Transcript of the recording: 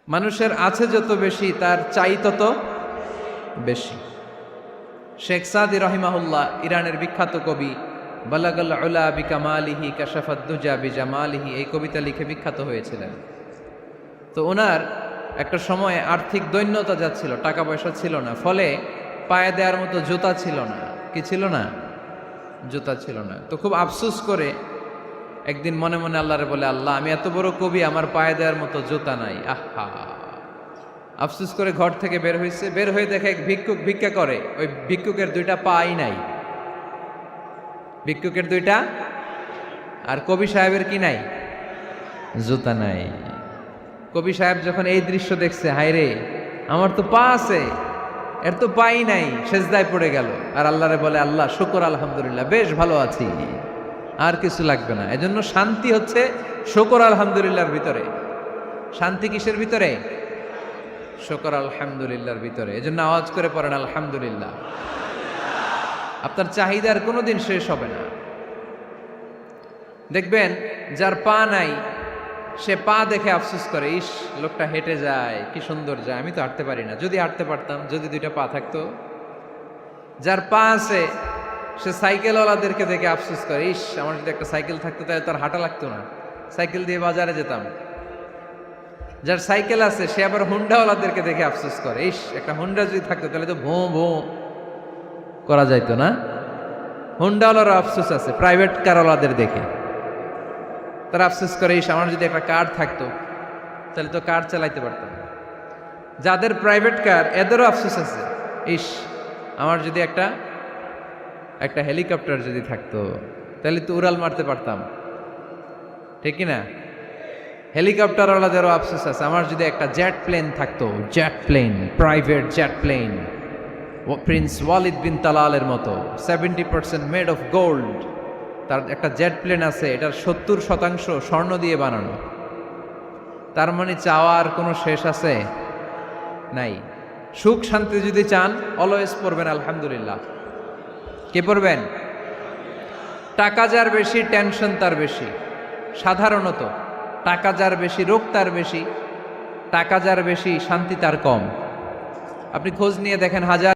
মানুষের আছে যত বেশি তার চাই তত বেশি। শেখ সাদি রহিমাহুল্লাহ ইরানের বিখ্যাত কবি, বালাগাল উলা বিকামালিহি কাশাফাদ দুজা বিজামালিহি, এই কবিতা লিখে বিখ্যাত হয়েছিলেন। তো ওনার একটা সময়ে আর্থিক দৈন্যতা যাচ্ছিল, টাকা পয়সা ছিল না, ফলে পায়ে দেওয়ার মতো জুতা ছিল না। কি ছিল না? জুতা ছিল না। তো খুব আফসোস করে একদিন মনে মনে আল্লাহরে বলে, আল্লাহ আমি এত বড় কবি, আমার পায়ে দেওয়ার মতো জুতা নাই। আহা, আফসোস করে ঘর থেকে বের হয়েছে। বের হয়ে দেখে এক ভিক্ষুক ভিক্ষা করে, ওই ভিক্ষুকের দুইটা পাই নাই। ভিক্ষুকের দুইটা, আর কবি সাহেবের কি নাই? জুতা নাই। কবি সাহেব যখন এই দৃশ্য দেখছে, হায় রে আমার তো পা আছে, এর তো পাই নাই, সেজদায় পড়ে গেল। আর আল্লাহরে বলে, আল্লাহ শুকর আলহামদুলিল্লাহ, বেশ ভালো আছি, আর কিছু লাগবে না। এজন্য শান্তি হচ্ছে শুকর আলহামদুলিল্লাহর ভিতরে। শান্তি কিসের ভিতরে? শুকর আলহামদুলিল্লাহর ভিতরে। এজন্য আওয়াজ করে পড়েন আলহামদুলিল্লাহ। আপনার চাহিদার কোনোদিন শেষ হবে না। দেখবেন যার পা নাই, সে পা দেখে আফসোস করে, ইস লোকটা হেঁটে যায়, কি সুন্দর যায়, আমি তো হাঁটতে পারি না, যদি হাঁটতে পারতাম, যদি দুইটা পা থাকতো। যার পা আছে সে সাইকেলওয়ালাদেরকে দেখে আফসোস করে, ইস আমার যদি একটা সাইকেল থাকতো তাহলে তার হাঁটা লাগতো না, সাইকেল দিয়ে বাজারে যেতাম। যার সাইকেল আছে সে আবার হুন্ডাওয়ালাদেরকে দেখে আফসোস করে, ইস একটা হুন্ডা যদি থাকতো তাহলে তো ভোঁ ভোঁ করা যাইতো না। হুন্ডাওয়ালারও আফসোস আছে প্রাইভেট কারওয়ালাদের দেখে, তারা আফসোস করে, ইস আমার যদি একটা কার থাকতো তাহলে তো কার চালাইতে পারতাম। যাদের প্রাইভেট কার এদেরও আফসোস আছে, ইস আমার যদি একটা হেলিকপ্টার যদি থাকতো তাহলে তো উড়াল মারতে পারতাম, ঠিক কিনা? হেলিকপ্টারওয়ালাদেরও আফসোস আছে, আমার যদি একটা জেট প্লেন থাকতো, jet plane, private jet plane, prince Walid bin তালালের মতো 70% মেড অফ গোল্ড, তার একটা জেট প্লেন আছে, এটার 70% স্বর্ণ দিয়ে বানানো। তার মানে চাওয়ার কোনো শেষ আছে? নাই। সুখ শান্তি যদি চান, অলওয়েজ পড়বেন আলহামদুলিল্লাহ। কে পড়বেন? টাকা যার বেশি, টেনশন তার বেশি। সাধারণত টাকা যার বেশি, রোগ তার বেশি। টাকা যার বেশি, শান্তি তার কম। আপনি খোঁজ নিয়ে দেখেন, হাজার